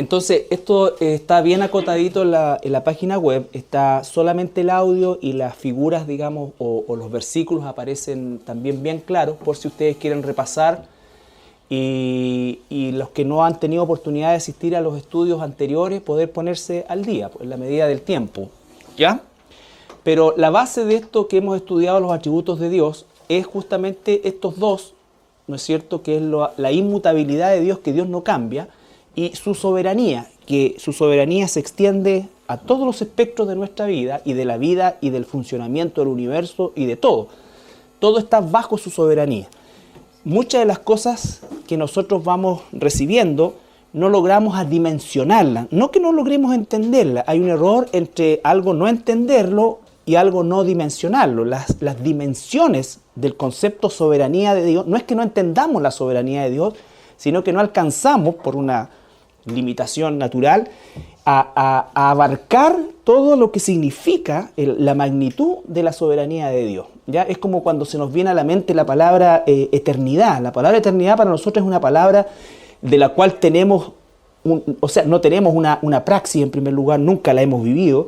Entonces, esto está bien acotadito en la página web, está solamente el audio y las figuras, digamos, o los versículos aparecen también bien claros por si ustedes quieren repasar y los que no han tenido oportunidad de asistir a los estudios anteriores, poder ponerse al día, en la medida del tiempo, ¿ya? Pero la base de esto que hemos estudiado, los atributos de Dios, es justamente estos dos, ¿no es cierto?, que es la inmutabilidad de Dios, que Dios no cambia, y su soberanía, que su soberanía se extiende a todos los espectros de nuestra vida y del funcionamiento del universo y de todo. Todo está bajo su soberanía. Muchas de las cosas que nosotros vamos recibiendo no logramos adimensionarlas, no que no logremos entenderlas. Hay un error entre algo no entenderlo y algo no dimensionarlo. Las dimensiones del concepto soberanía de Dios, no es que no entendamos la soberanía de Dios, sino que no alcanzamos por una limitación natural a abarcar todo lo que significa la magnitud de la soberanía de Dios. ¿Ya? Es como cuando se nos viene a la mente la palabra eternidad. La palabra eternidad para nosotros es una palabra de la cual tenemos, no tenemos una praxis en primer lugar, nunca la hemos vivido,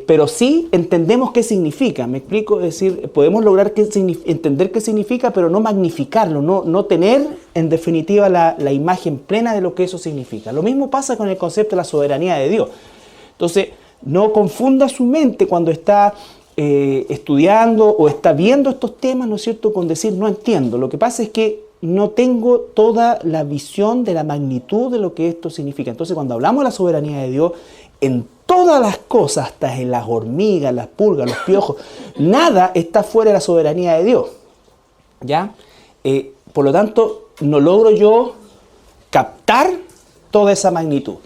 pero sí entendemos qué significa. Me explico, es decir, podemos lograr entender qué significa, pero no magnificarlo, no tener en definitiva la imagen plena de lo que eso significa. Lo mismo pasa con el concepto de la soberanía de Dios. Entonces, no confunda su mente cuando está estudiando o está viendo estos temas, ¿no es cierto?, con decir no entiendo. Lo que pasa es que no tengo toda la visión de la magnitud de lo que esto significa. Entonces, cuando hablamos de la soberanía de Dios, en todas las cosas, hasta en las hormigas, las pulgas, los piojos, nada está fuera de la soberanía de Dios. ¿Ya? Por lo tanto, no logro yo captar toda esa magnitud.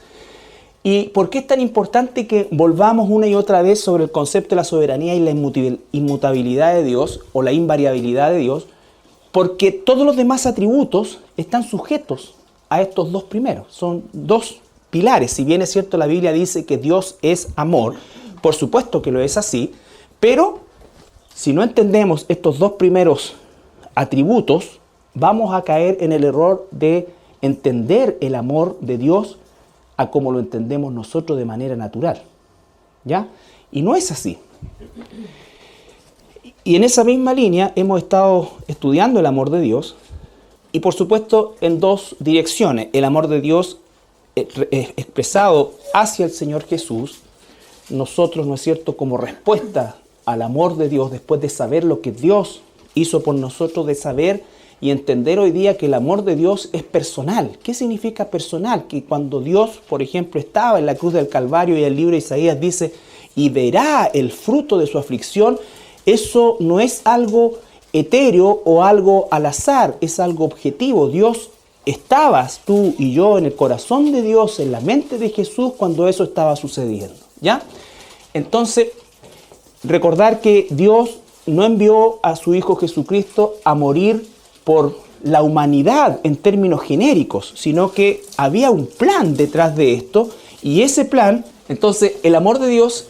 ¿Y por qué es tan importante que volvamos una y otra vez sobre el concepto de la soberanía y la inmutabilidad de Dios o la invariabilidad de Dios? Porque todos los demás atributos están sujetos a estos dos primeros. Son dos pilares. Si bien es cierto, la Biblia dice que Dios es amor, por supuesto que lo es así, pero si no entendemos estos dos primeros atributos, vamos a caer en el error de entender el amor de Dios a como lo entendemos nosotros de manera natural. ¿Ya? Y no es así. Y en esa misma línea hemos estado estudiando el amor de Dios y por supuesto en dos direcciones. El amor de Dios expresado hacia el Señor Jesús, nosotros, ¿no es cierto?, como respuesta al amor de Dios, después de saber lo que Dios hizo por nosotros, de saber y entender hoy día que el amor de Dios es personal. ¿Qué significa personal? Que cuando Dios, por ejemplo, estaba en la cruz del Calvario y el libro de Isaías dice, y verá el fruto de su aflicción, eso no es algo etéreo o algo al azar, es algo objetivo. Dios, estabas tú y yo en el corazón de Dios, en la mente de Jesús cuando eso estaba sucediendo. ¿Ya? Entonces, recordar que Dios no envió a su Hijo Jesucristo a morir por la humanidad en términos genéricos, sino que había un plan detrás de esto, y ese plan, entonces, el amor de Dios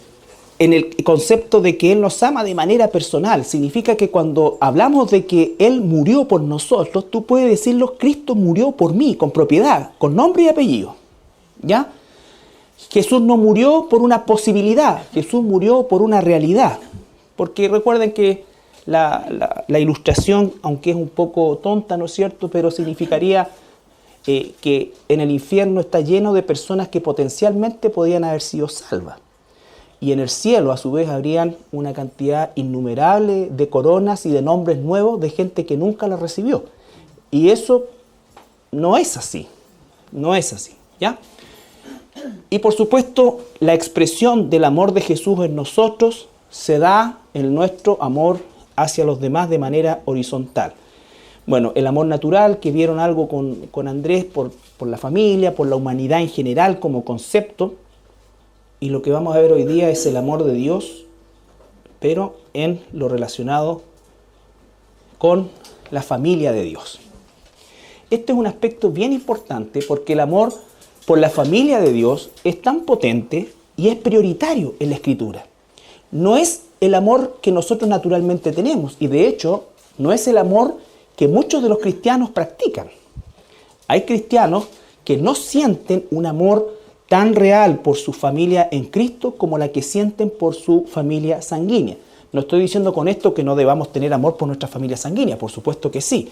en el concepto de que Él nos ama de manera personal, significa que cuando hablamos de que Él murió por nosotros, tú puedes decirlo, Cristo murió por mí, con propiedad, con nombre y apellido. ¿Ya? Jesús no murió por una posibilidad, Jesús murió por una realidad. Porque recuerden que la ilustración, aunque es un poco tonta, ¿no es cierto?, pero significaría que en el infierno está lleno de personas que potencialmente podían haber sido salvas. Y en el cielo, a su vez, habrían una cantidad innumerable de coronas y de nombres nuevos de gente que nunca la recibió. Y eso no es así. No es así. ¿Ya? Y por supuesto, la expresión del amor de Jesús en nosotros se da en nuestro amor hacia los demás de manera horizontal. Bueno, el amor natural, que vieron algo con Andrés por la familia, por la humanidad en general como concepto. Y lo que vamos a ver hoy día es el amor de Dios, pero en lo relacionado con la familia de Dios. Este es un aspecto bien importante porque el amor por la familia de Dios es tan potente y es prioritario en la Escritura. No es el amor que nosotros naturalmente tenemos y de hecho no es el amor que muchos de los cristianos practican. Hay cristianos que no sienten un amor tan real por su familia en Cristo como la que sienten por su familia sanguínea. No estoy diciendo con esto que no debamos tener amor por nuestra familia sanguínea, por supuesto que sí.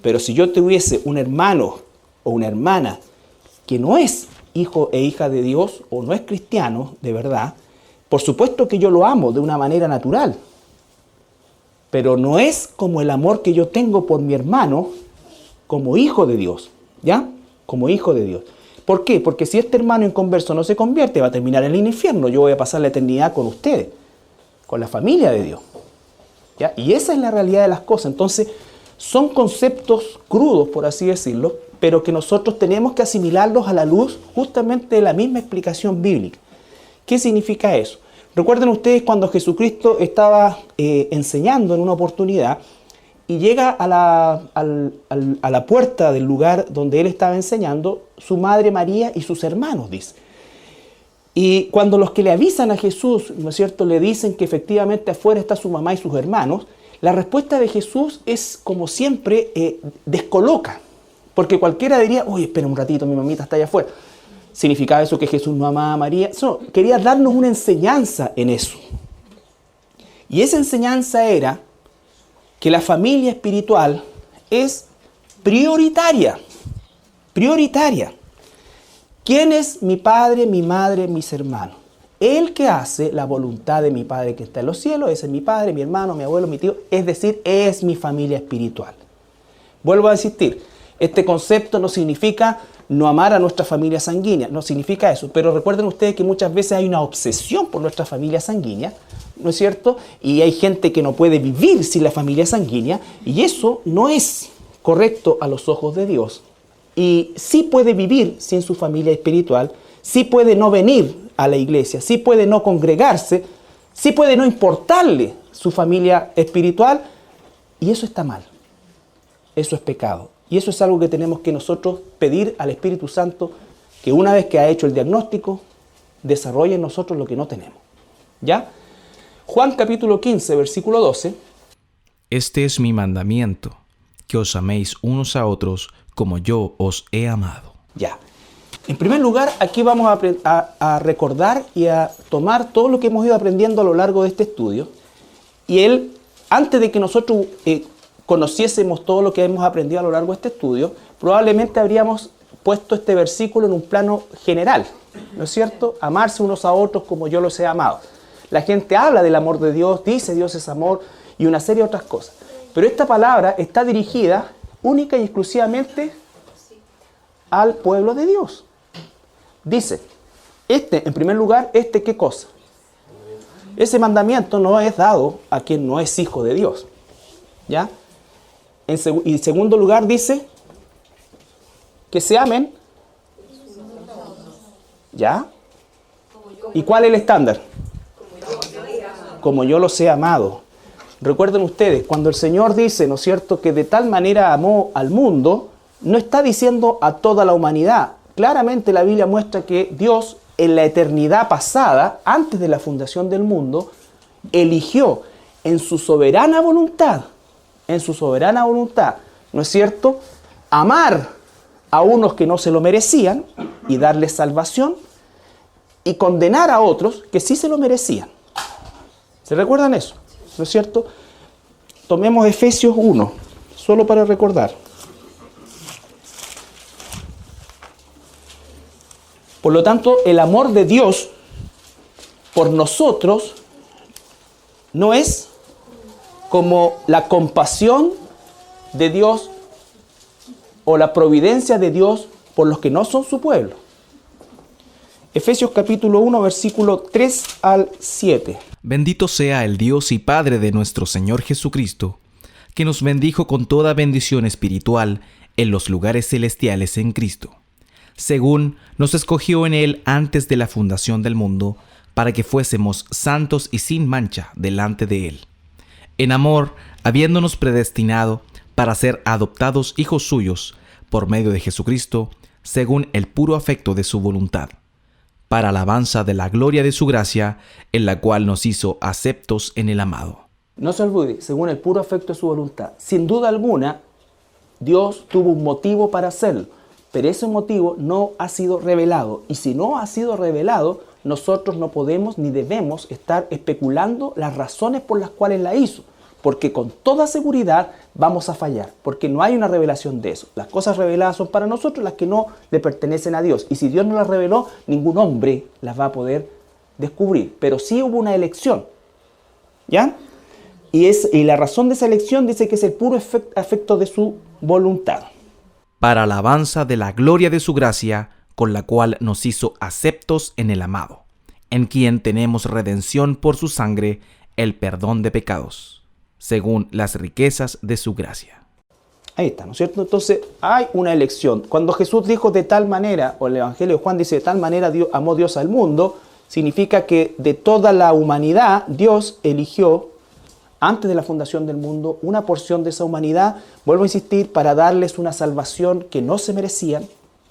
Pero si yo tuviese un hermano o una hermana que no es hijo e hija de Dios o no es cristiano de verdad, por supuesto que yo lo amo de una manera natural. Pero no es como el amor que yo tengo por mi hermano como hijo de Dios, ¿ya? Como hijo de Dios. ¿Por qué? Porque si este hermano inconverso no se convierte, va a terminar en el infierno. Yo voy a pasar la eternidad con ustedes, con la familia de Dios, ¿ya? Y esa es la realidad de las cosas. Entonces, son conceptos crudos, por así decirlo, pero que nosotros tenemos que asimilarlos a la luz justamente de la misma explicación bíblica. ¿Qué significa eso? Recuerden ustedes cuando Jesucristo estaba enseñando en una oportunidad y llega a la puerta del lugar donde él estaba enseñando su madre María y sus hermanos, dice. Y cuando los que le avisan a Jesús, ¿no es cierto?, le dicen que efectivamente afuera está su mamá y sus hermanos, la respuesta de Jesús es, como siempre, descoloca. Porque cualquiera diría, oye, espera un ratito, mi mamita está allá afuera. ¿Significaba eso que Jesús no amaba a María? No, quería darnos una enseñanza en eso. Y esa enseñanza era que la familia espiritual es prioritaria. Prioritaria. ¿Quién es mi padre, mi madre, mis hermanos? El que hace la voluntad de mi Padre que está en los cielos, ese es mi padre, mi hermano, mi abuelo, mi tío, es decir, es mi familia espiritual. Vuelvo a insistir, este concepto no significa no amar a nuestra familia sanguínea, no significa eso, pero recuerden ustedes que muchas veces hay una obsesión por nuestra familia sanguínea, ¿no es cierto? Y hay gente que no puede vivir sin la familia sanguínea, y eso no es correcto a los ojos de Dios. Y sí puede vivir sin su familia espiritual, sí puede no venir a la iglesia, sí puede no congregarse, sí puede no importarle su familia espiritual, y eso está mal. Eso es pecado. Y eso es algo que tenemos que nosotros pedir al Espíritu Santo, que una vez que ha hecho el diagnóstico, desarrolle en nosotros lo que no tenemos. ¿Ya? Juan capítulo 15, versículo 12. Este es mi mandamiento, que os améis unos a otros como yo os he amado. Ya. En primer lugar, aquí vamos a recordar y a tomar todo lo que hemos ido aprendiendo a lo largo de este estudio. Y él, antes de que nosotros conociésemos todo lo que hemos aprendido a lo largo de este estudio, probablemente habríamos puesto este versículo en un plano general, ¿no es cierto? Amarse unos a otros como yo los he amado. La gente habla del amor de Dios, dice Dios es amor y una serie de otras cosas. Pero esta palabra está dirigida única y exclusivamente al pueblo de Dios. Dice, en primer lugar, ¿qué cosa? Ese mandamiento no es dado a quien no es hijo de Dios. ¿Ya? Y en segundo lugar dice que se amen. ¿Ya? ¿Y cuál es el estándar? Como yo los he amado. Recuerden ustedes, cuando el Señor dice, ¿no es cierto?, que de tal manera amó al mundo, no está diciendo a toda la humanidad. Claramente la Biblia muestra que Dios, en la eternidad pasada, antes de la fundación del mundo, eligió en su soberana voluntad, ¿no es cierto?, amar a unos que no se lo merecían y darles salvación, y condenar a otros que sí se lo merecían. ¿Se recuerdan eso? ¿No es cierto? Tomemos Efesios 1, solo para recordar. Por lo tanto, el amor de Dios por nosotros no es como la compasión de Dios o la providencia de Dios por los que no son su pueblo. Efesios capítulo 1, versículo 3 al 7. Bendito sea el Dios y Padre de nuestro Señor Jesucristo, que nos bendijo con toda bendición espiritual en los lugares celestiales en Cristo, según nos escogió en Él antes de la fundación del mundo, para que fuésemos santos y sin mancha delante de Él. En amor, habiéndonos predestinado para ser adoptados hijos suyos por medio de Jesucristo, según el puro afecto de su voluntad, para alabanza de la gloria de su gracia, en la cual nos hizo aceptos en el amado. No se olvide, según el puro afecto de su voluntad. Sin duda alguna, Dios tuvo un motivo para hacerlo. pero ese motivo no ha sido revelado. Y si no ha sido revelado, nosotros no podemos ni debemos estar especulando las razones por las cuales la hizo, porque con toda seguridad vamos a fallar, porque no hay una revelación de eso. Las cosas reveladas son para nosotros, las que no le pertenecen a Dios. Y si Dios no las reveló, ningún hombre las va a poder descubrir. Pero sí hubo una elección, ¿ya? Y la razón de esa elección dice que es el puro afecto de su voluntad. Para alabanza de la gloria de su gracia, con la cual nos hizo aceptos en el amado, en quien tenemos redención por su sangre, el perdón de pecados, según las riquezas de su gracia. Ahí está, ¿no es cierto? Entonces hay una elección. Cuando Jesús dijo de tal manera, o el Evangelio de Juan dice de tal manera amó Dios al mundo, significa que de toda la humanidad Dios eligió, antes de la fundación del mundo, una porción de esa humanidad, vuelvo a insistir, para darles una salvación que no se merecían,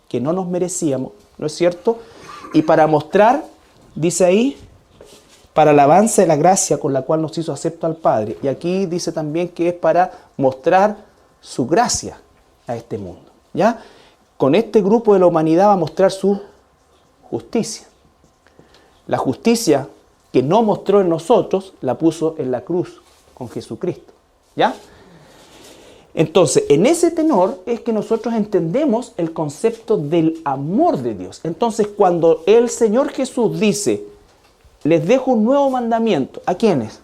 que no nos merecíamos, ¿no es cierto? Y para mostrar, dice ahí, para alabanza de la gracia con la cual nos hizo acepto al Padre. Y aquí dice también que es para mostrar su gracia a este mundo, ¿ya? Con este grupo de la humanidad va a mostrar su justicia. La justicia que no mostró en nosotros, la puso en la cruz con Jesucristo, ¿ya? Entonces, en ese tenor es que nosotros entendemos el concepto del amor de Dios. Entonces, cuando el Señor Jesús dice, les dejo un nuevo mandamiento, ¿a quiénes?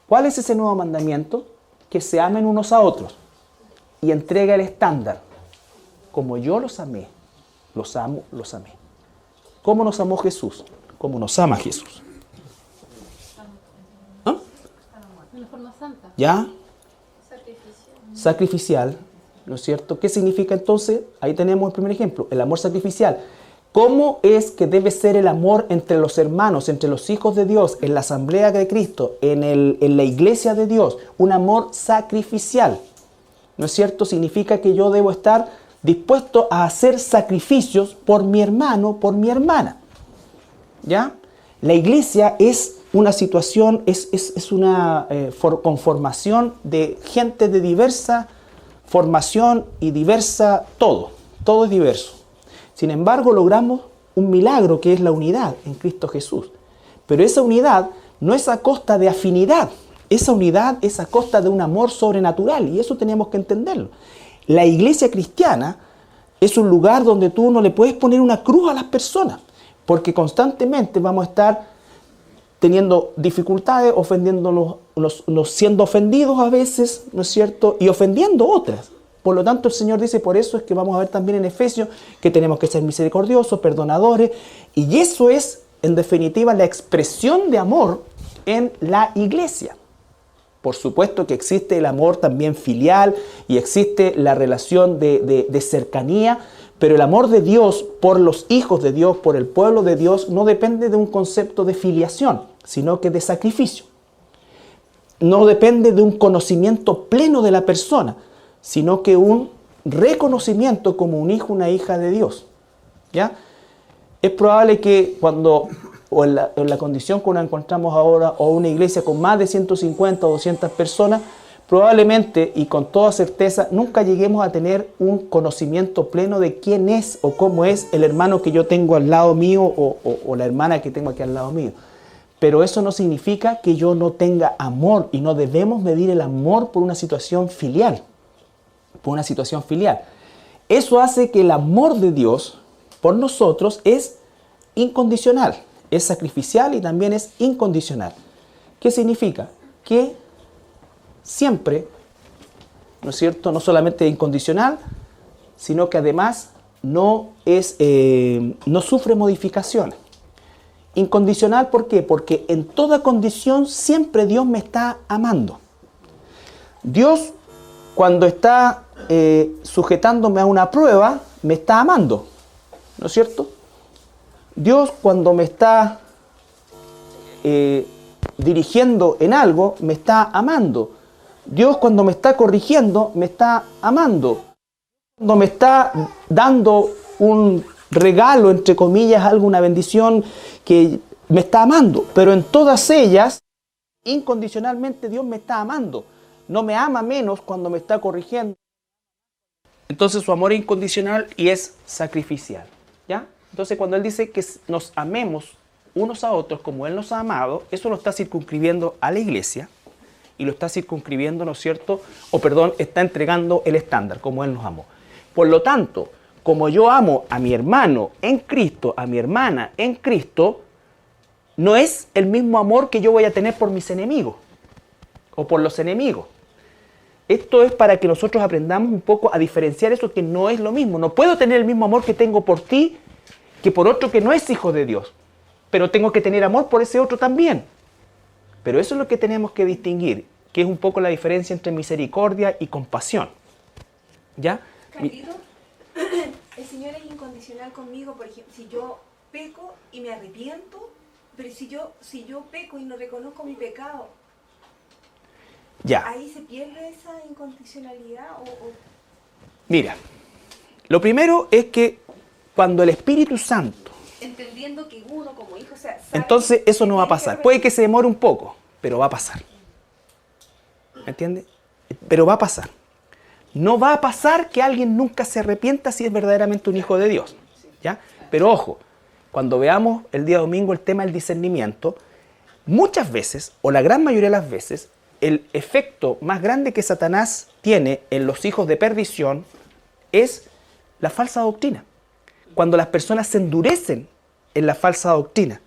¿Cuál es ese nuevo mandamiento? Que se amen unos a otros. Y entrega el estándar. Como yo los amé, los amo, los amé. ¿Cómo nos amó Jesús? ¿Cómo nos ama Jesús? ¿Ah? De forma santa. ¿Ya? Sacrificial, ¿no es cierto? ¿Qué significa entonces? Ahí tenemos el primer ejemplo, el amor sacrificial. ¿Cómo es que debe ser el amor entre los hermanos, entre los hijos de Dios, en la asamblea de Cristo, en la iglesia de Dios? Un amor sacrificial, ¿no es cierto? Significa que yo debo estar dispuesto a hacer sacrificios por mi hermano, por mi hermana, ¿ya? La iglesia es una situación, es una conformación de gente de diversa formación y diversa todo es diverso. Sin embargo, logramos un milagro que es la unidad en Cristo Jesús. Pero esa unidad no es a costa de afinidad, esa unidad es a costa de un amor sobrenatural y eso tenemos que entenderlo. La iglesia cristiana es un lugar donde tú no le puedes poner una cruz a las personas, porque constantemente vamos a estar teniendo dificultades, ofendiéndonos, siendo ofendidos a veces, ¿no es cierto? Y ofendiendo otras. Por lo tanto, el Señor dice, por eso es que vamos a ver también en Efesios que tenemos que ser misericordiosos, perdonadores, y eso es, en definitiva, la expresión de amor en la iglesia. Por supuesto que existe el amor también filial y existe la relación de cercanía, pero el amor de Dios por los hijos de Dios, por el pueblo de Dios, no depende de un concepto de filiación, sino que de sacrificio. No depende de un conocimiento pleno de la persona, sino que un reconocimiento como un hijo, una hija de Dios, ¿ya? Es probable que cuando, o en la condición que nos encontramos ahora, o una iglesia con más de 150 o 200 personas, probablemente y con toda certeza nunca lleguemos a tener un conocimiento pleno de quién es o cómo es el hermano que yo tengo al lado mío o la hermana que tengo aquí al lado mío. Pero eso no significa que yo no tenga amor y no debemos medir el amor por una situación filial. Por una situación filial. Eso hace que el amor de Dios por nosotros es incondicional, es sacrificial y también es incondicional. ¿Qué significa? Que siempre, ¿no es cierto?, no solamente es incondicional, sino que además no sufre modificaciones. Incondicional, ¿por qué? Porque en toda condición siempre Dios me está amando. Dios, cuando está sujetándome a una prueba, me está amando, ¿no es cierto? Dios, cuando me está dirigiendo en algo, me está amando. Dios, cuando me está corrigiendo, me está amando. Cuando me está dando un regalo, entre comillas, algo, una bendición, que me está amando. Pero en todas ellas, incondicionalmente Dios me está amando. No me ama menos cuando me está corrigiendo. Entonces su amor es incondicional y es sacrificial, ¿ya? Entonces cuando Él dice que nos amemos unos a otros como Él nos ha amado, eso lo está circunscribiendo a la iglesia y lo está circunscribiendo, ¿no es cierto? Está entregando el estándar, como Él nos amó. Por lo tanto, como yo amo a mi hermano en Cristo, a mi hermana en Cristo, no es el mismo amor que yo voy a tener por mis enemigos o por los enemigos. Esto es para que nosotros aprendamos un poco a diferenciar eso, que no es lo mismo. No puedo tener el mismo amor que tengo por ti que por otro que no es hijo de Dios. Pero tengo que tener amor por ese otro también. Pero eso es lo que tenemos que distinguir, que es un poco la diferencia entre misericordia y compasión. ¿Ya? Carlito, el Señor es incondicional conmigo, por ejemplo, si yo peco y me arrepiento, pero si yo peco y no reconozco mi pecado, Ya. ¿ahí se pierde esa incondicionalidad? Mira, lo primero es que cuando el Espíritu Santo, Entendiendo que uno como hijo, o sea, sabe entonces que eso no va a tiene que pasar. Puede que se demore un poco, pero va a pasar. ¿Me entiendes? Pero va a pasar. No va a pasar que alguien nunca se arrepienta si es verdaderamente un hijo de Dios, ¿ya? Pero ojo, cuando veamos el día domingo el tema del discernimiento, muchas veces, o la gran mayoría de las veces, el efecto más grande que Satanás tiene en los hijos de perdición es la falsa doctrina. Cuando las personas se endurecen en la falsa doctrina,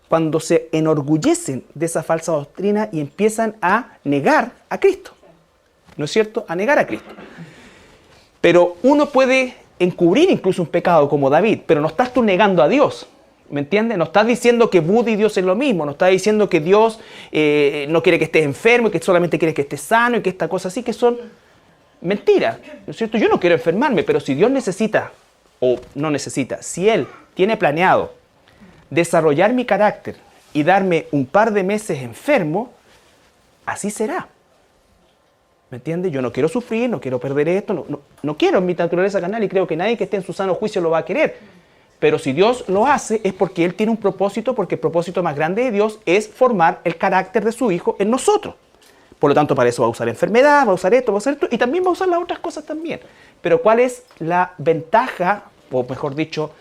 cuando se enorgullecen de esa falsa doctrina y empiezan a negar a Cristo. ¿No es cierto? A negar a Cristo. Pero uno puede encubrir incluso un pecado como David, pero no estás tú negando a Dios. ¿Me entiendes? No estás diciendo que Buda y Dios es lo mismo, no estás diciendo que Dios no quiere que estés enfermo y que solamente quiere que estés sano y que esta cosa así, que son mentiras. ¿No es cierto? Yo no quiero enfermarme, pero si Dios necesita, o no necesita, si Él tiene planeado desarrollar mi carácter y darme un par de meses enfermo, así será. ¿Me entiendes? Yo no quiero sufrir, no quiero perder esto, no quiero en mi naturaleza carnal y creo que nadie que esté en su sano juicio lo va a querer. Pero si Dios lo hace es porque Él tiene un propósito, porque el propósito más grande de Dios es formar el carácter de su Hijo en nosotros. Por lo tanto, para eso va a usar enfermedad, va a usar esto, va a usar esto y también va a usar las otras cosas también. Pero ¿cuál es la ventaja, o mejor dicho,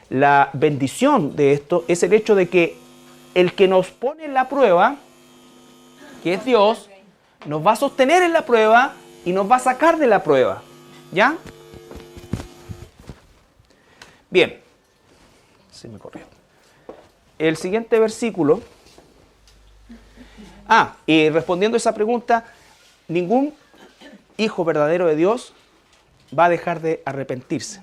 la bendición de esto? Es el hecho de que el que nos pone en la prueba, que es Dios, nos va a sostener en la prueba y nos va a sacar de la prueba. ¿Ya? Bien. Se me corrió. El siguiente versículo. Y respondiendo a esa pregunta, ningún hijo verdadero de Dios va a dejar de arrepentirse.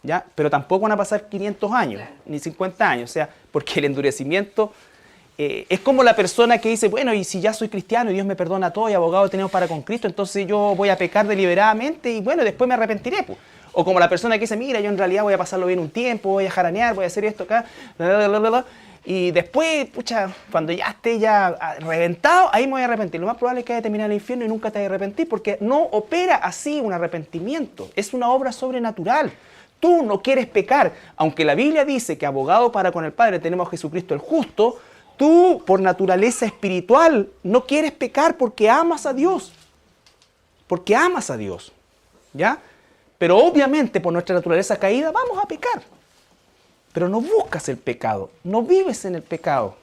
¿Ya? Pero tampoco van a pasar 500 años, ni 50 años. O sea, porque el endurecimiento es como la persona que dice, bueno, y si ya soy cristiano y Dios me perdona todo y abogado tenemos para con Cristo, entonces yo voy a pecar deliberadamente y bueno, después me arrepentiré. Pues. O como la persona que dice, mira, yo en realidad voy a pasarlo bien un tiempo, voy a jaranear, voy a hacer esto acá, y después, pucha, cuando ya esté ya reventado, ahí me voy a arrepentir. Lo más probable es que vaya a terminar en el infierno y nunca te vaya a arrepentir, porque no opera así un arrepentimiento, es una obra sobrenatural. Tú no quieres pecar, aunque la Biblia dice que abogado para con el Padre tenemos a Jesucristo el justo, tú por naturaleza espiritual no quieres pecar porque amas a Dios, porque amas a Dios, ¿ya? Pero obviamente por nuestra naturaleza caída vamos a pecar. Pero no buscas el pecado, no vives en el pecado,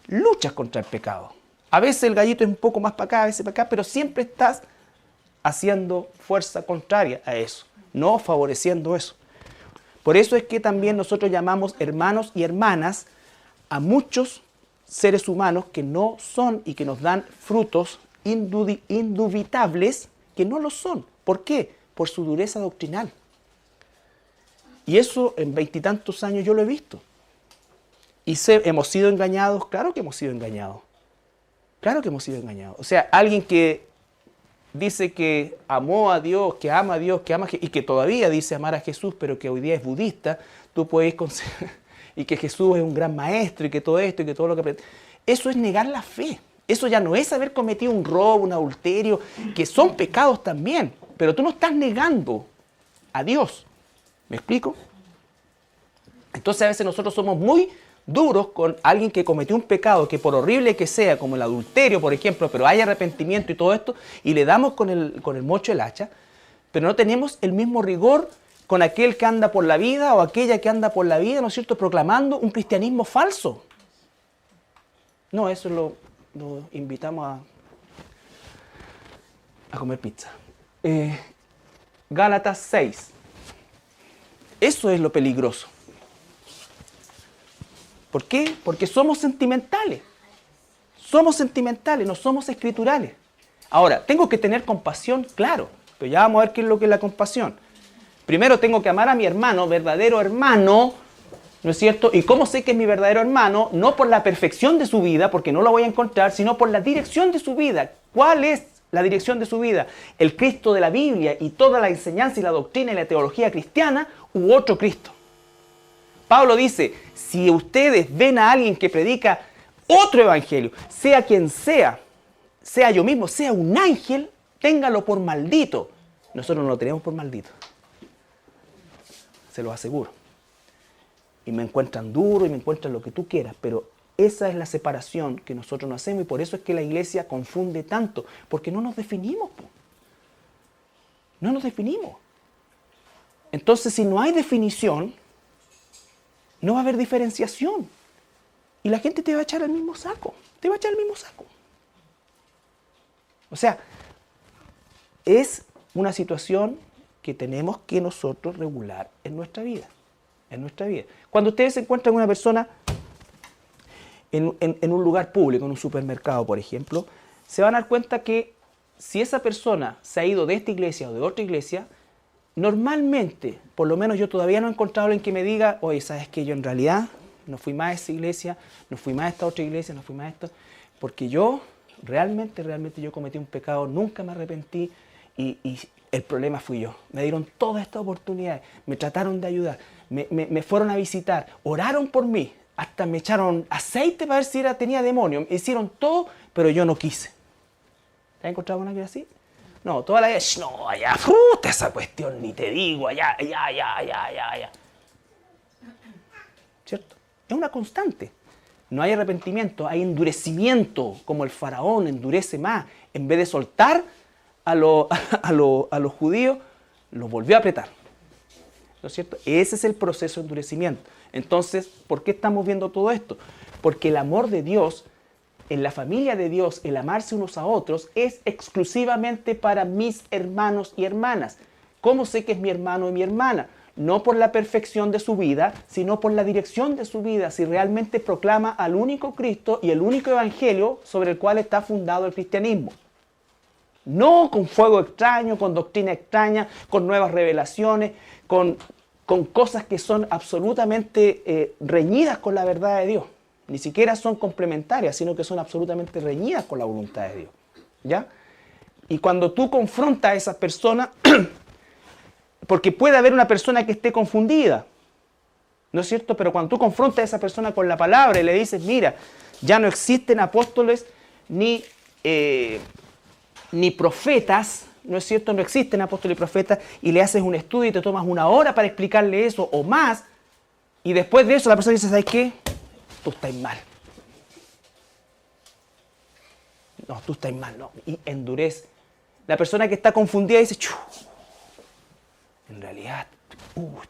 luchas contra el pecado. A veces el gallito es un poco más para acá, a veces para acá, pero siempre estás haciendo fuerza contraria a eso, no favoreciendo eso. Por eso es que también nosotros llamamos hermanos y hermanas a muchos seres humanos que no son y que nos dan frutos indubitables que no lo son. ¿Por qué? Por su dureza doctrinal. Y eso en 20 y tantos años yo lo he visto. Y hemos sido engañados, claro que hemos sido engañados. Claro que hemos sido engañados. O sea, alguien que dice que amó a Dios, que ama a Dios, que ama y que todavía dice amar a Jesús, pero que hoy día es budista, tú puedes y que Jesús es un gran maestro y que todo esto y que todo lo que aprende. Eso es negar la fe. Eso ya no es haber cometido un robo, un adulterio, que son pecados también. Pero tú no estás negando a Dios. ¿Me explico? Entonces a veces nosotros somos muy duros con alguien que cometió un pecado que por horrible que sea, como el adulterio, por ejemplo, pero hay arrepentimiento y todo esto, y le damos con el mocho el hacha, pero no tenemos el mismo rigor con aquel que anda por la vida o aquella que anda por la vida, ¿no es cierto?, proclamando un cristianismo falso. No, eso lo invitamos a comer pizza. Gálatas 6. Eso es lo peligroso. ¿Por qué? Porque somos sentimentales. Somos sentimentales, no somos escriturales. Ahora, tengo que tener compasión, claro, pero ya vamos a ver qué es lo que es la compasión. Primero tengo que amar a mi hermano, verdadero hermano, ¿no es cierto? ¿Y cómo sé que es mi verdadero hermano? No por la perfección de su vida, porque no la voy a encontrar, sino por la dirección de su vida. ¿Cuál es la dirección de su vida? ¿El Cristo de la Biblia y toda la enseñanza y la doctrina y la teología cristiana u otro Cristo? Pablo dice, si ustedes ven a alguien que predica otro evangelio, sea quien sea yo mismo, sea un ángel, téngalo por maldito. Nosotros no lo tenemos por maldito. Se los aseguro. Y me encuentran duro y me encuentran lo que tú quieras, pero esa es la separación que nosotros no hacemos y por eso es que la iglesia confunde tanto, porque no nos definimos. No nos definimos. Entonces, si no hay definición, no va a haber diferenciación. Y la gente te va a echar al mismo saco. Te va a echar al mismo saco. O sea, es una situación que tenemos que nosotros regular en nuestra vida. En nuestra vida. Cuando ustedes se encuentran con una persona en un lugar público, en un supermercado, por ejemplo, se van a dar cuenta que si esa persona se ha ido de esta iglesia o de otra iglesia, normalmente, por lo menos yo todavía no he encontrado a alguien que me diga, oye, ¿sabes qué? Yo en realidad no fui más a esa iglesia, no fui más a esta otra iglesia, no fui más a esto, porque yo realmente yo cometí un pecado, nunca me arrepentí y el problema fui yo. Me dieron todas estas oportunidades, me trataron de ayudar, me fueron a visitar, oraron por mí, hasta me echaron aceite para ver si tenía demonio, me hicieron todo, pero yo no quise. ¿Te has encontrado con alguien así? No, toda la vida, no, allá, fruta esa cuestión, ni te digo, allá. ¿Cierto? Es una constante. No hay arrepentimiento, hay endurecimiento, como el faraón endurece más. En vez de soltar a los judíos, los volvió a apretar. ¿No es cierto? Ese es el proceso de endurecimiento. Entonces, ¿por qué estamos viendo todo esto? Porque el amor de Dios, en la familia de Dios, el amarse unos a otros, es exclusivamente para mis hermanos y hermanas. ¿Cómo sé que es mi hermano y mi hermana? No por la perfección de su vida, sino por la dirección de su vida, si realmente proclama al único Cristo y el único evangelio sobre el cual está fundado el cristianismo. No con fuego extraño, con doctrina extraña, con nuevas revelaciones, con cosas que son absolutamente reñidas con la verdad de Dios. Ni siquiera son complementarias, sino que son absolutamente reñidas con la voluntad de Dios. ¿Ya? Y cuando tú confrontas a esas personas, porque puede haber una persona que esté confundida, ¿no es cierto? Pero cuando tú confrontas a esa persona con la palabra y le dices, mira, ya no existen apóstoles ni profetas, ¿no es cierto? No existen apóstoles y profetas, y le haces un estudio y te tomas 1 hora para explicarle eso o más, y después de eso la persona dice, ¿sabes qué? Tú estás mal. No, tú estás mal, no. Y endurece. La persona que está confundida dice, ¡chu! En realidad,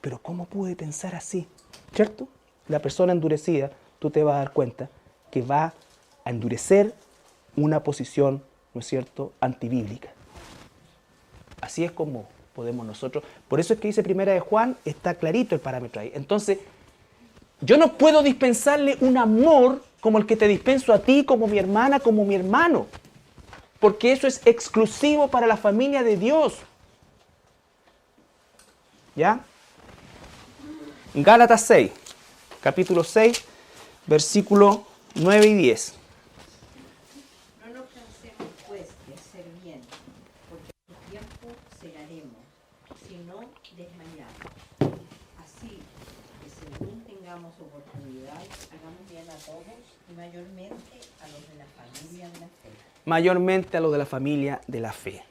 pero ¿cómo pude pensar así? ¿Cierto? La persona endurecida, tú te vas a dar cuenta que va a endurecer una posición, ¿no es cierto?, antibíblica. Así es como podemos nosotros. Por eso es que dice Primera de Juan, está clarito el parámetro ahí. Entonces, yo no puedo dispensarle un amor como el que te dispenso a ti, como mi hermana, como mi hermano. Porque eso es exclusivo para la familia de Dios. ¿Ya? Gálatas 6, capítulo 6, versículo 9 y 10. No nos cansemos pues de hacer bien, porque en su tiempo segaremos, si no desmayamos. Así que según tengamos oportunidad, hagamos bien a todos y mayormente a los de la familia de la fe. Mayormente a los de la familia de la fe.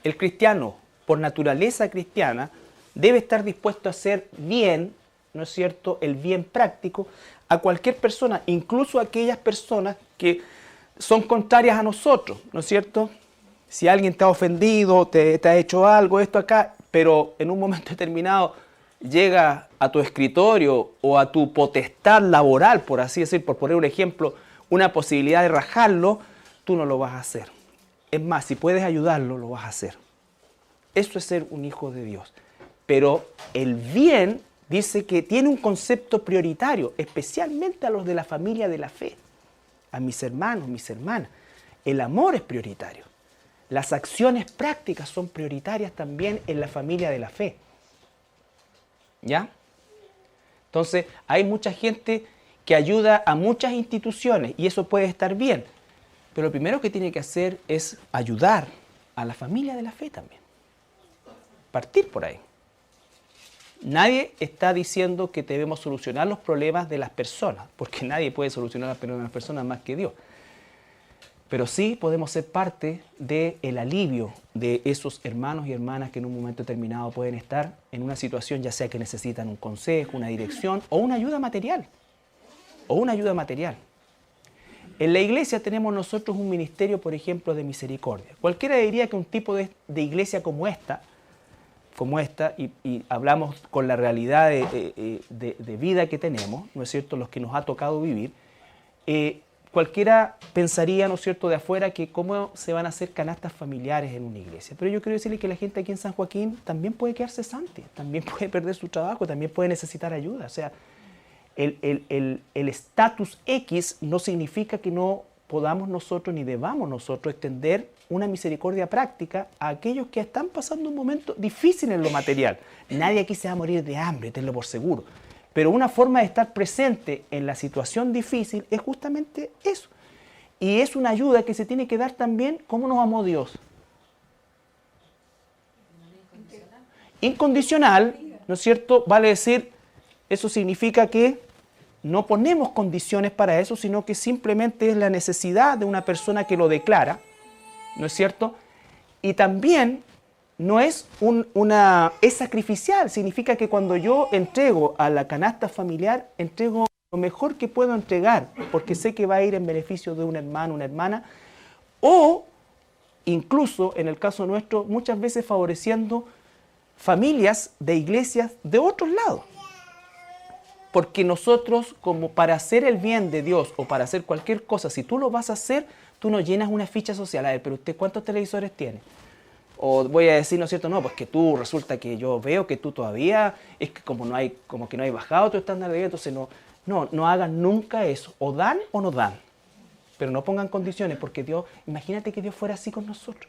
El cristiano, por naturaleza cristiana, debe estar dispuesto a hacer bien, ¿no es cierto?, el bien práctico a cualquier persona, incluso a aquellas personas que son contrarias a nosotros, ¿no es cierto? Si alguien te ha ofendido, te ha hecho algo, esto acá, pero en un momento determinado llega a tu escritorio o a tu potestad laboral, por así decir, por poner un ejemplo, una posibilidad de rajarlo, tú no lo vas a hacer. Es más, si puedes ayudarlo, lo vas a hacer. Eso es ser un hijo de Dios. Pero el bien dice que tiene un concepto prioritario, especialmente a los de la familia de la fe, a mis hermanos, mis hermanas. El amor es prioritario. Las acciones prácticas son prioritarias también en la familia de la fe. ¿Ya? Entonces, hay mucha gente que ayuda a muchas instituciones y eso puede estar bien. Pero lo primero que tiene que hacer es ayudar a la familia de la fe también. Partir por ahí. Nadie está diciendo que debemos solucionar los problemas de las personas, porque nadie puede solucionar los problemas de las personas más que Dios. Pero sí podemos ser parte del alivio de esos hermanos y hermanas que en un momento determinado pueden estar en una situación, ya sea que necesitan un consejo, una dirección o una ayuda material. En la iglesia tenemos nosotros un ministerio, por ejemplo, de misericordia. Cualquiera diría que un tipo de iglesia como esta, y hablamos con la realidad de vida que tenemos, ¿no es cierto?, los que nos ha tocado vivir, cualquiera pensaría, ¿no es cierto?, de afuera que cómo se van a hacer canastas familiares en una iglesia. Pero yo quiero decirle que la gente aquí en San Joaquín también puede quedarse cesante, también puede perder su trabajo, también puede necesitar ayuda. O sea, el estatus X no significa que no podamos nosotros ni debamos nosotros extender una misericordia práctica a aquellos que están pasando un momento difícil en lo material. Nadie aquí se va a morir de hambre, tenlo por seguro. Pero una forma de estar presente en la situación difícil es justamente eso. Y es una ayuda que se tiene que dar también. ¿Cómo nos amó Dios? Incondicional, ¿no es cierto? Vale decir, eso significa que no ponemos condiciones para eso, sino que simplemente es la necesidad de una persona que lo declara, ¿no es cierto? Y también no es es sacrificial, significa que cuando yo entrego a la canasta familiar, entrego lo mejor que puedo entregar, porque sé que va a ir en beneficio de un hermano, una hermana, o incluso, en el caso nuestro, muchas veces favoreciendo familias de iglesias de otros lados. Porque nosotros, como para hacer el bien de Dios o para hacer cualquier cosa, si tú lo vas a hacer, tú no llenas una ficha social. A ver, pero usted, ¿cuántos televisores tiene? O voy a decir, ¿no es cierto? No, pues que tú, resulta que yo veo que tú todavía, es que como que no hay bajado tu estándar de vida, entonces no hagan nunca eso. O dan o no dan. Pero no pongan condiciones, porque Dios, imagínate que Dios fuera así con nosotros.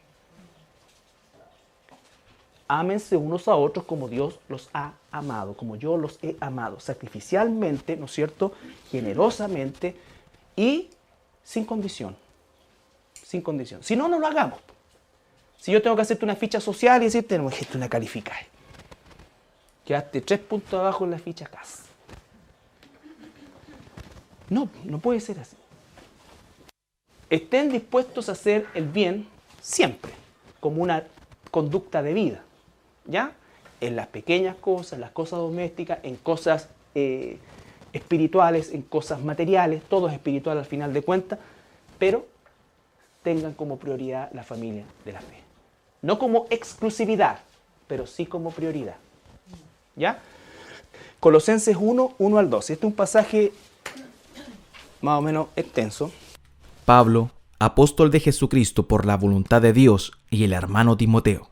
Ámense unos a otros como Dios los ha amado, como yo los he amado, sacrificialmente, ¿no es cierto?, generosamente y sin condición. Sin condición. Si no, no lo hagamos. Si yo tengo que hacerte una ficha social y decirte, no, es una calificada. Quedaste 3 puntos abajo en la ficha CAS. No puede ser así. Estén dispuestos a hacer el bien siempre, como una conducta de vida. ¿Ya? En las pequeñas cosas, en las cosas domésticas, en cosas espirituales, en cosas materiales, todo es espiritual al final de cuentas, pero tengan como prioridad la familia de la fe. No como exclusividad, pero sí como prioridad. ¿Ya? Colosenses 1, 1 al 12. Este es un pasaje más o menos extenso. Pablo, apóstol de Jesucristo por la voluntad de Dios, y el hermano Timoteo.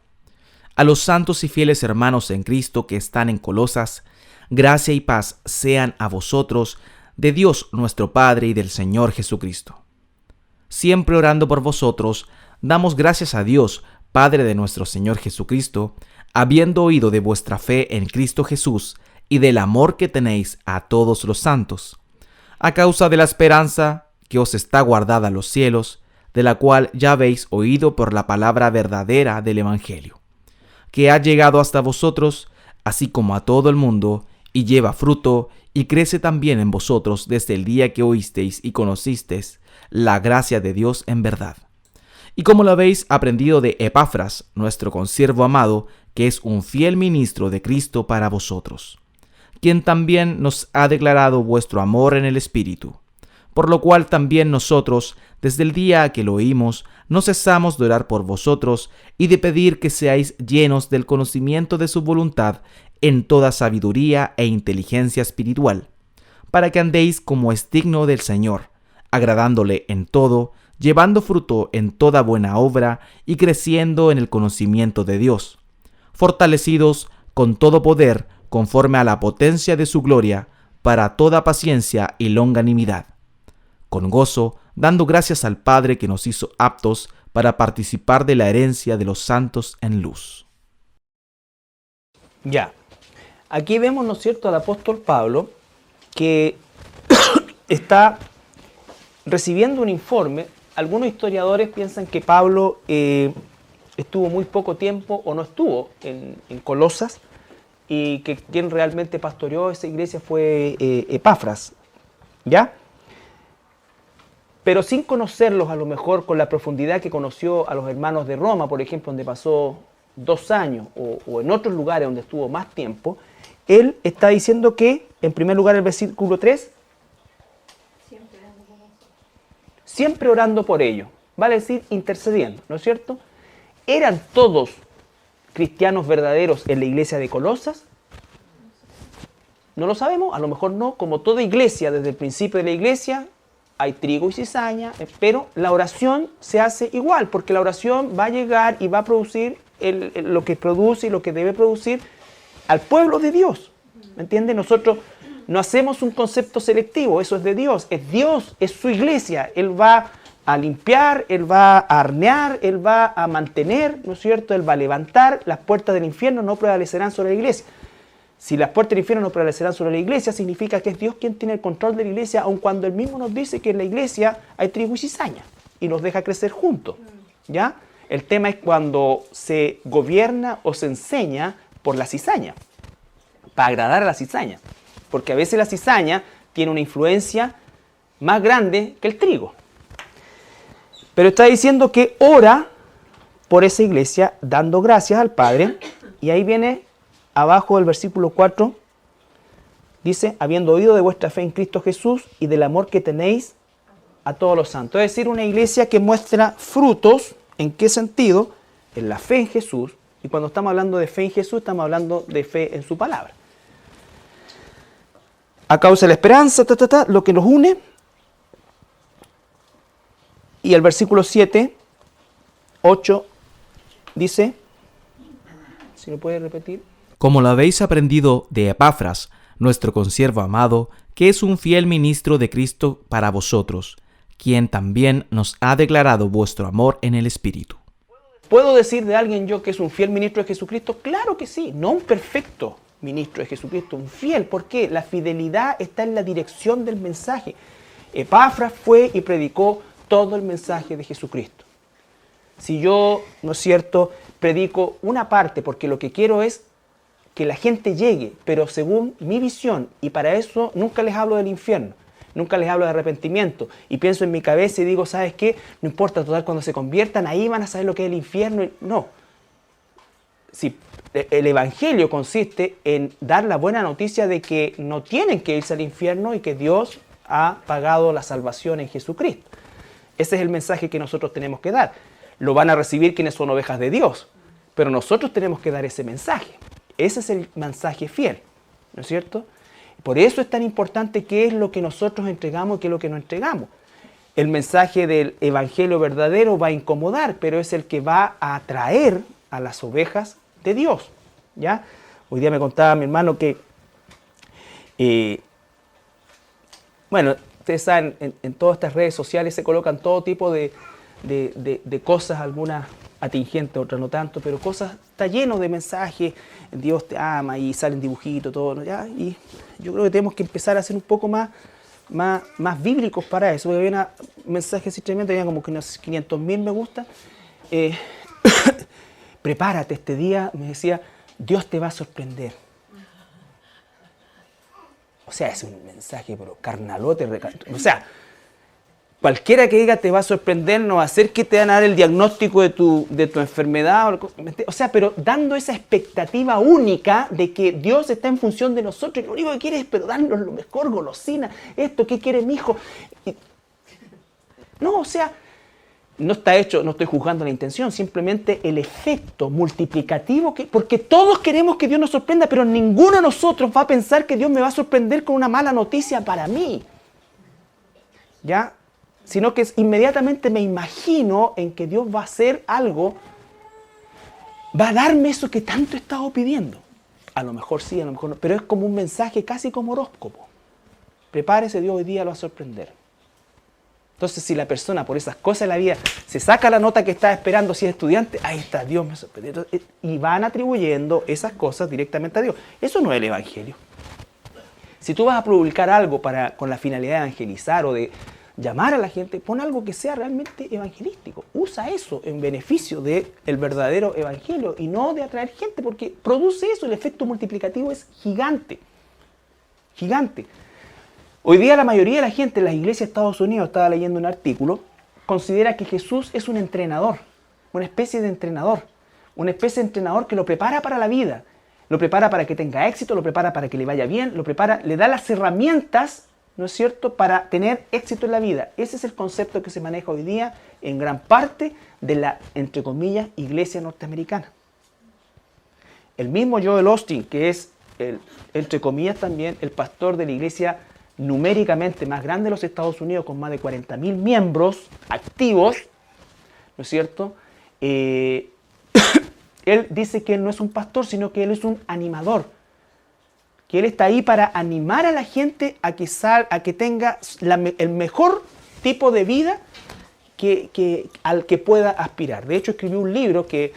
A los santos y fieles hermanos en Cristo que están en Colosas, gracia y paz sean a vosotros, de Dios nuestro Padre y del Señor Jesucristo. Siempre orando por vosotros, damos gracias a Dios, Padre de nuestro Señor Jesucristo, habiendo oído de vuestra fe en Cristo Jesús y del amor que tenéis a todos los santos, a causa de la esperanza que os está guardada en los cielos, de la cual ya habéis oído por la palabra verdadera del Evangelio, que ha llegado hasta vosotros, así como a todo el mundo, y lleva fruto, y crece también en vosotros desde el día que oísteis y conocisteis la gracia de Dios en verdad. Y como lo habéis aprendido de Epafras, nuestro consiervo amado, que es un fiel ministro de Cristo para vosotros, quien también nos ha declarado vuestro amor en el Espíritu, por lo cual también nosotros, desde el día que lo oímos, no cesamos de orar por vosotros y de pedir que seáis llenos del conocimiento de su voluntad en toda sabiduría e inteligencia espiritual, para que andéis como es digno del Señor, agradándole en todo, llevando fruto en toda buena obra y creciendo en el conocimiento de Dios, fortalecidos con todo poder conforme a la potencia de su gloria, para toda paciencia y longanimidad, con gozo, dando gracias al Padre que nos hizo aptos para participar de la herencia de los santos en luz. Ya, aquí vemos, ¿no es cierto?, al apóstol Pablo, que está recibiendo un informe. Algunos historiadores piensan que Pablo estuvo muy poco tiempo o no estuvo en Colosas, y que quien realmente pastoreó esa iglesia fue Epafras, ¿ya? Pero sin conocerlos a lo mejor con la profundidad que conoció a los hermanos de Roma, por ejemplo, donde pasó 2 años, o en otros lugares donde estuvo más tiempo, él está diciendo que, en primer lugar, el versículo 3, siempre orando por ellos, vale decir intercediendo, ¿no es cierto? ¿Eran todos cristianos verdaderos en la iglesia de Colosas? No lo sabemos, a lo mejor no. Como toda iglesia, desde el principio de la iglesia hay trigo y cizaña, pero la oración se hace igual, porque la oración va a llegar y va a producir lo que produce y lo que debe producir al pueblo de Dios, ¿me entiendes? Nosotros no hacemos un concepto selectivo, eso es de Dios, es su iglesia. Él va a limpiar, Él va a hornear, Él va a mantener, ¿no es cierto? Él va a levantar. Las puertas del infierno no prevalecerán sobre la iglesia. Si las puertas del infierno no prevalecerán sobre la iglesia, significa que es Dios quien tiene el control de la iglesia, aun cuando Él mismo nos dice que en la iglesia hay trigo y cizaña y nos deja crecer juntos, ¿ya? El tema es cuando se gobierna o se enseña por la cizaña, para agradar a la cizaña, porque a veces la cizaña tiene una influencia más grande que el trigo. Pero está diciendo que ora por esa iglesia dando gracias al Padre. Y ahí viene abajo del versículo 4, dice, habiendo oído de vuestra fe en Cristo Jesús y del amor que tenéis a todos los santos. Es decir, una iglesia que muestra frutos. ¿En qué sentido? En la fe en Jesús. Y cuando estamos hablando de fe en Jesús, estamos hablando de fe en su palabra. A causa de la esperanza, lo que nos une. Y el versículo 7, 8, dice, si lo puede repetir. Como lo habéis aprendido de Epafras, nuestro consiervo amado, que es un fiel ministro de Cristo para vosotros, quien también nos ha declarado vuestro amor en el Espíritu. ¿Puedo decir de alguien yo que es un fiel ministro de Jesucristo? Claro que sí, no un perfecto ministro de Jesucristo, un fiel. ¿Por qué? La fidelidad está en la dirección del mensaje. Epafras fue y predicó todo el mensaje de Jesucristo. Si yo, ¿no es cierto?, predico una parte porque lo que quiero es que la gente llegue, pero según mi visión, y para eso nunca les hablo del infierno, nunca les hablo de arrepentimiento, y pienso en mi cabeza y digo, ¿sabes qué? No importa, total, cuando se conviertan, ahí van a saber lo que es el infierno. No. Si el evangelio consiste en dar la buena noticia de que no tienen que irse al infierno y que Dios ha pagado la salvación en Jesucristo. Ese es el mensaje que nosotros tenemos que dar. Lo van a recibir quienes son ovejas de Dios, pero nosotros tenemos que dar ese mensaje. Ese es el mensaje fiel, ¿no es cierto? Por eso es tan importante qué es lo que nosotros entregamos y qué es lo que no entregamos. El mensaje del evangelio verdadero va a incomodar, pero es el que va a atraer a las ovejas de Dios, ¿ya? Hoy día me contaba mi hermano que, bueno, ustedes saben, en todas estas redes sociales se colocan todo tipo de cosas, algunas atingentes, otras no tanto, pero cosas, está lleno de mensajes, Dios te ama, y salen dibujitos, todo, ¿no? ¿Ya? Y yo creo que tenemos que empezar a ser un poco más bíblicos para eso, porque había un mensaje así tremendo, tenía como que unos 500.000 me gusta. Prepárate este día, me decía, Dios te va a sorprender. O sea, es un mensaje, pero carnalote, o sea, cualquiera que diga te va a sorprender, no va a hacer que te van a dar el diagnóstico de tu enfermedad. O sea, pero dando esa expectativa única de que Dios está en función de nosotros y lo único que quiere es pero darnos lo mejor, golosina, esto, ¿qué quiere mi hijo? No, o sea, no está hecho, no estoy juzgando la intención, simplemente el efecto multiplicativo, porque todos queremos que Dios nos sorprenda, pero ninguno de nosotros va a pensar que Dios me va a sorprender con una mala noticia para mí. ¿Ya? Sino que inmediatamente me imagino en que Dios va a hacer algo, va a darme eso que tanto he estado pidiendo. A lo mejor sí, a lo mejor no, pero es como un mensaje casi como horóscopo. Prepárese, Dios hoy día lo va a sorprender. Entonces, si la persona por esas cosas de la vida se saca la nota que está esperando si es estudiante, ahí está, Dios me sorprende. Entonces, y van atribuyendo esas cosas directamente a Dios. Eso no es el Evangelio. Si tú vas a publicar algo con la finalidad de evangelizar o de llamar a la gente, pon algo que sea realmente evangelístico. Usa eso en beneficio del verdadero evangelio y no de atraer gente, porque produce eso, el efecto multiplicativo es gigante. Gigante. Hoy día la mayoría de la gente en las iglesias de Estados Unidos, estaba leyendo un artículo, considera que Jesús es un entrenador, una especie de entrenador que lo prepara para la vida, lo prepara para que tenga éxito, lo prepara para que le vaya bien, le da las herramientas, ¿no es cierto?, para tener éxito en la vida. Ese es el concepto que se maneja hoy día en gran parte de la, entre comillas, iglesia norteamericana. El mismo Joel Osteen, que es, entre comillas también, el pastor de la iglesia numéricamente más grande de los Estados Unidos, con más de 40.000 miembros activos, ¿no es cierto?, él dice que él no es un pastor, sino que él es un animador. Que él está ahí para animar a la gente a que tenga el mejor tipo de vida al que pueda aspirar. De hecho, escribió un libro que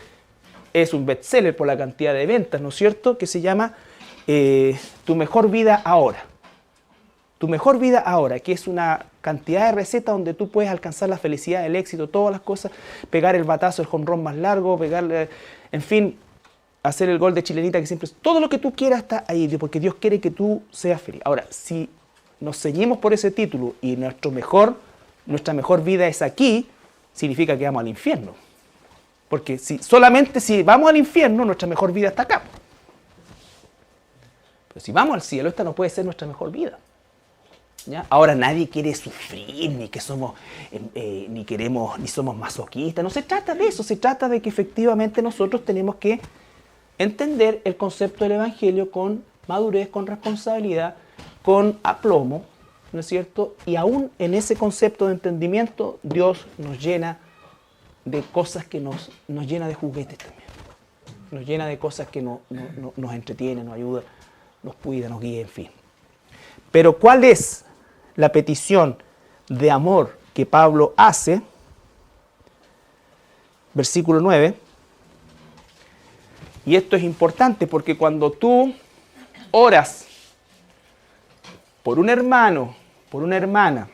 es un bestseller por la cantidad de ventas, ¿no es cierto?, que se llama Tu mejor vida ahora. Tu mejor vida ahora, que es una cantidad de recetas donde tú puedes alcanzar la felicidad, el éxito, todas las cosas, pegar el batazo, el jonrón más largo, pegarle, en fin, hacer el gol de chilenita que siempre es, todo lo que tú quieras está ahí, porque Dios quiere que tú seas feliz. Ahora, si nos ceñimos por ese título y nuestra mejor vida es aquí, significa que vamos al infierno. Porque solamente si vamos al infierno, nuestra mejor vida está acá. Pero si vamos al cielo, esta no puede ser nuestra mejor vida. ¿Ya? Ahora nadie quiere sufrir, ni que somos, ni somos masoquistas. No se trata de eso, se trata de que efectivamente nosotros tenemos que entender el concepto del Evangelio con madurez, con responsabilidad, con aplomo, ¿no es cierto? Y aún en ese concepto de entendimiento, Dios nos llena de cosas que nos llena de juguetes también. Nos llena de cosas que nos entretienen, nos ayuda, nos cuida, nos guía, en fin. Pero ¿cuál es la petición de amor que Pablo hace? Versículo 9. Y esto es importante porque cuando tú oras por un hermano, por una hermana,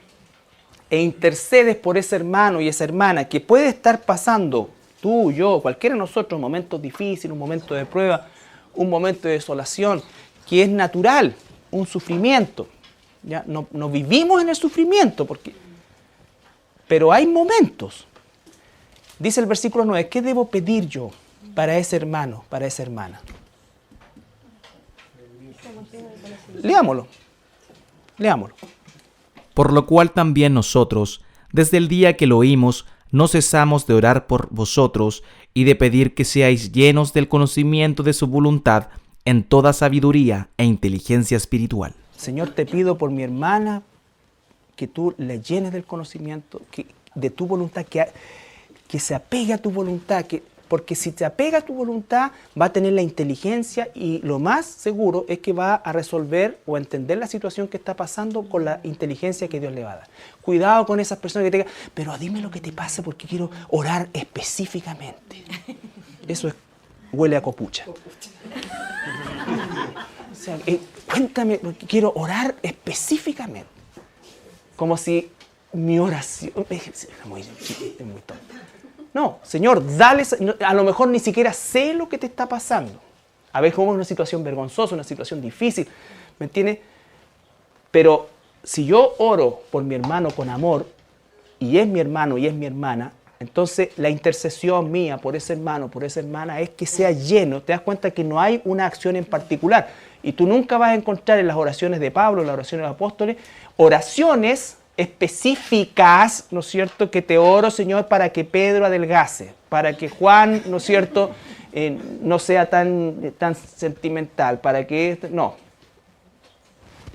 e intercedes por ese hermano y esa hermana que puede estar pasando, tú, yo, cualquiera de nosotros, momentos difíciles, un momento de prueba, un momento de desolación, que es natural, un sufrimiento. ¿Ya? No vivimos en el sufrimiento, pero hay momentos. Dice el versículo 9, ¿qué debo pedir yo para ese hermano, para esa hermana? Leámoslo. Por lo cual también nosotros, desde el día que lo oímos, no cesamos de orar por vosotros y de pedir que seáis llenos del conocimiento de su voluntad en toda sabiduría e inteligencia espiritual. Señor, te pido por mi hermana que tú le llenes del conocimiento de tu voluntad, que se apegue a tu voluntad, porque si se apega a tu voluntad va a tener la inteligencia y lo más seguro es que va a resolver o a entender la situación que está pasando con la inteligencia que Dios le va a dar. Cuidado con esas personas que te digan, pero dime lo que te pasa porque quiero orar específicamente. Eso huele a copucha. O sea, cuéntame, porque quiero orar específicamente. Como si mi oración es muy tonta. No, Señor, dale, a lo mejor ni siquiera sé lo que te está pasando. A veces como es una situación vergonzosa, una situación difícil, ¿me entiendes? Pero si yo oro por mi hermano con amor, y es mi hermano y es mi hermana, entonces la intercesión mía por ese hermano, por esa hermana, es que sea lleno. Te das cuenta que no hay una acción en particular. Y tú nunca vas a encontrar en las oraciones de Pablo, en las oraciones de los apóstoles, oraciones específicas, ¿no es cierto?, que te oro, Señor, para que Pedro adelgace, para que Juan, ¿no es cierto?, no sea tan sentimental, para que... No.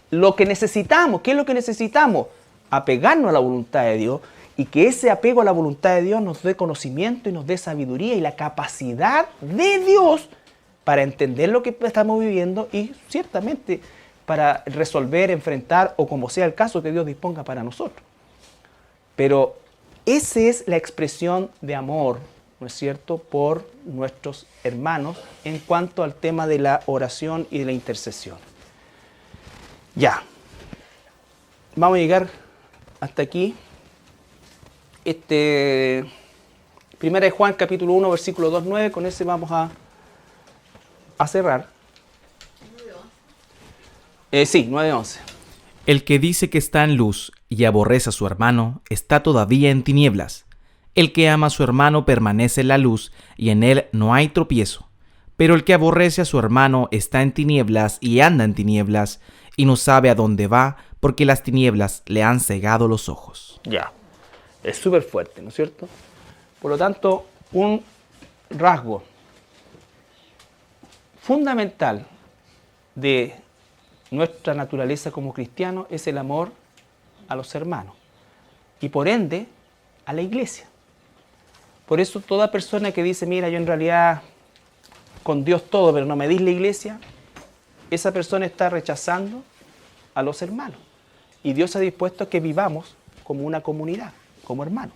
Lo que necesitamos, ¿qué es lo que necesitamos? Apegarnos a la voluntad de Dios y que ese apego a la voluntad de Dios nos dé conocimiento y nos dé sabiduría y la capacidad de Dios para entender lo que estamos viviendo y ciertamente para resolver, enfrentar o como sea el caso que Dios disponga para nosotros. Pero esa es la expresión de amor, ¿no es cierto?, por nuestros hermanos en cuanto al tema de la oración y de la intercesión. Ya, vamos a llegar hasta aquí. Primera de Juan, capítulo 1, versículo 2-9, con ese vamos a cerrar. Sí, 9-11. El que dice que está en luz y aborrece a su hermano, está todavía en tinieblas. El que ama a su hermano permanece en la luz, y en él no hay tropiezo. Pero el que aborrece a su hermano está en tinieblas y anda en tinieblas, y no sabe a dónde va, porque las tinieblas le han cegado los ojos. Ya, es súper fuerte, ¿no es cierto? Por lo tanto, un rasgo fundamental de nuestra naturaleza como cristianos es el amor a los hermanos y por ende a la iglesia. Por eso toda persona que dice, mira, yo en realidad con Dios todo, pero no me dis la iglesia, esa persona está rechazando a los hermanos. Y Dios ha dispuesto a que vivamos como una comunidad, como hermanos.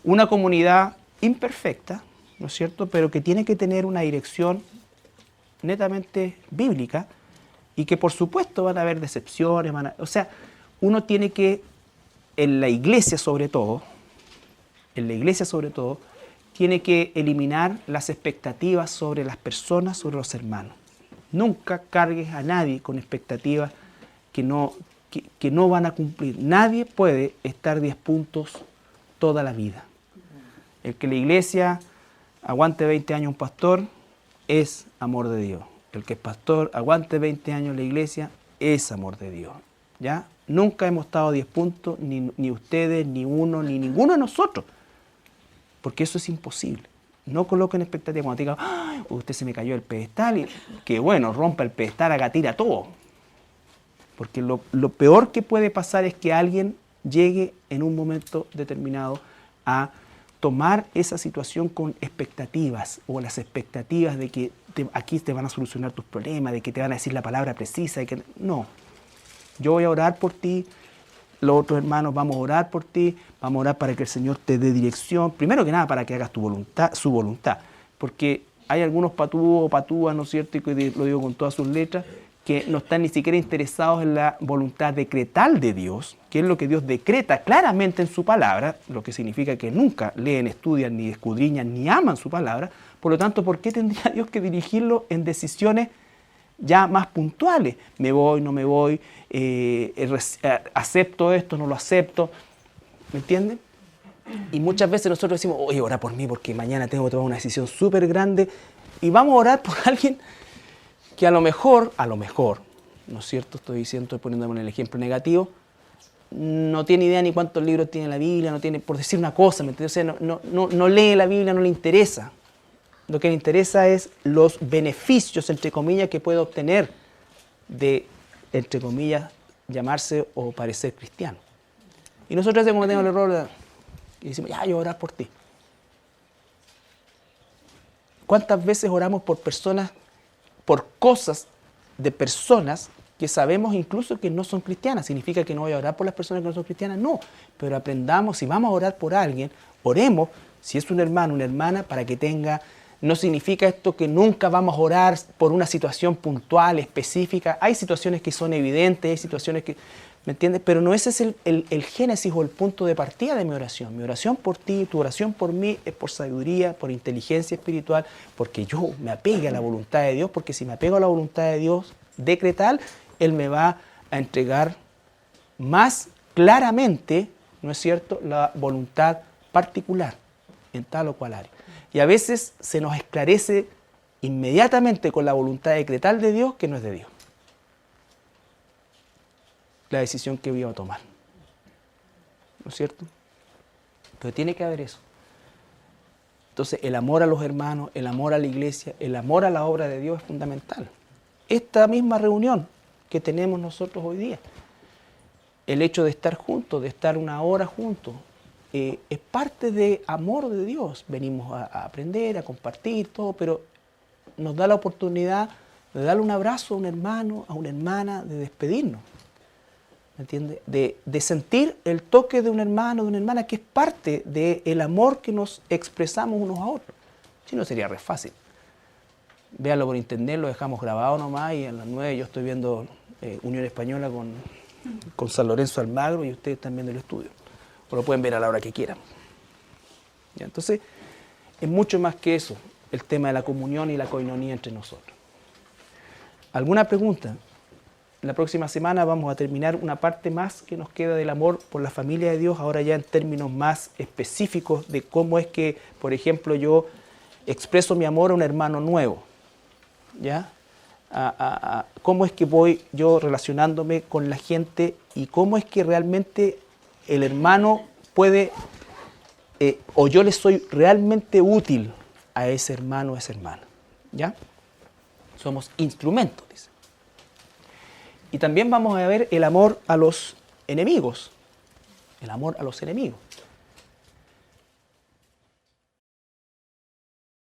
Una comunidad imperfecta, ¿no es cierto?, pero que tiene que tener una dirección netamente bíblica y que por supuesto van a haber decepciones, o sea, uno tiene que, en la iglesia sobre todo, tiene que eliminar las expectativas sobre las personas, sobre los hermanos. Nunca cargues a nadie con expectativas que no van a cumplir. Nadie puede estar 10 puntos toda la vida. El que la iglesia aguante 20 años un pastor es amor de Dios. El que es pastor aguante 20 años la iglesia es amor de Dios. ¿Ya? Nunca hemos estado 10 puntos, ni ustedes, ni uno, ni ninguno de nosotros. Porque eso es imposible. No coloquen expectativas cuando digan, ¡ay! Usted se me cayó el pedestal, y que bueno, rompa el pedestal, haga tira todo. Porque lo peor que puede pasar es que alguien llegue en un momento determinado a tomar esa situación con expectativas, o las expectativas de que aquí te van a solucionar tus problemas, de que te van a decir la palabra precisa. No, yo voy a orar por ti, los otros hermanos vamos a orar por ti, vamos a orar para que el Señor te dé dirección, primero que nada para que hagas su voluntad, porque hay algunos patúos o patúas, ¿no es cierto?, y que lo digo con todas sus letras, que no están ni siquiera interesados en la voluntad decretal de Dios, que es lo que Dios decreta claramente en su palabra, lo que significa que nunca leen, estudian, ni escudriñan, ni aman su palabra. Por lo tanto, ¿por qué tendría Dios que dirigirlo en decisiones ya más puntuales? Me voy, no me voy, acepto esto, no lo acepto, ¿me entienden? Y muchas veces nosotros decimos, oye, ora por mí porque mañana tengo que tomar una decisión súper grande, y vamos a orar por alguien que a lo mejor, ¿no es cierto?, estoy poniéndome en el ejemplo negativo, no tiene idea ni cuántos libros tiene la Biblia, no tiene, por decir una cosa, ¿me entiendes? O sea, no lee la Biblia, no le interesa. Lo que le interesa es los beneficios, entre comillas, que puede obtener de, entre comillas, llamarse o parecer cristiano. Y nosotros cometemos el error y decimos, ya, yo voy a orar por ti. ¿Cuántas veces oramos por personas, por cosas de personas que sabemos incluso que no son cristianas? ¿Significa que no voy a orar por las personas que no son cristianas? No, pero aprendamos, si vamos a orar por alguien, oremos, si es un hermano, una hermana, para que tenga... No significa esto que nunca vamos a orar por una situación puntual, específica. Hay situaciones que son evidentes, hay situaciones que... ¿Me entiendes? Pero no ese es el génesis o el punto de partida de mi oración. Mi oración por ti, tu oración por mí es por sabiduría, por inteligencia espiritual, porque yo me apegue a la voluntad de Dios, porque si me apego a la voluntad de Dios decretal, Él me va a entregar más claramente, ¿no es cierto?, la voluntad particular en tal o cual área. Y a veces se nos esclarece inmediatamente con la voluntad decretal de Dios que no es de Dios la decisión que iba a tomar. ¿No es cierto? Pero tiene que haber eso. Entonces, el amor a los hermanos, el amor a la iglesia, el amor a la obra de Dios es fundamental. Esta misma reunión que tenemos nosotros hoy día, el hecho de estar juntos, de estar una hora juntos, es parte de amor de Dios. Venimos a aprender, a compartir, todo, pero nos da la oportunidad de darle un abrazo a un hermano, a una hermana, de despedirnos. ¿Me entiende? De sentir el toque de un hermano, de una hermana, que es parte del amor que nos expresamos unos a otros. Si no, sería re fácil. Véanlo por internet, lo dejamos grabado nomás, y a las 9 yo estoy viendo Unión Española con San Lorenzo Almagro, y ustedes están viendo el estudio. O lo pueden ver a la hora que quieran. ¿Ya? Entonces, es mucho más que eso, el tema de la comunión y la coinonía entre nosotros. ¿Alguna pregunta? La próxima semana vamos a terminar una parte más que nos queda del amor por la familia de Dios, ahora ya en términos más específicos de cómo es que, por ejemplo, yo expreso mi amor a un hermano nuevo. ¿Ya? Cómo es que voy yo relacionándome con la gente y cómo es que realmente el hermano puede, o yo le soy realmente útil a ese hermano o a esa hermana. ¿Ya? Somos instrumentos, dice. Y también vamos a ver el amor a los enemigos. El amor a los enemigos.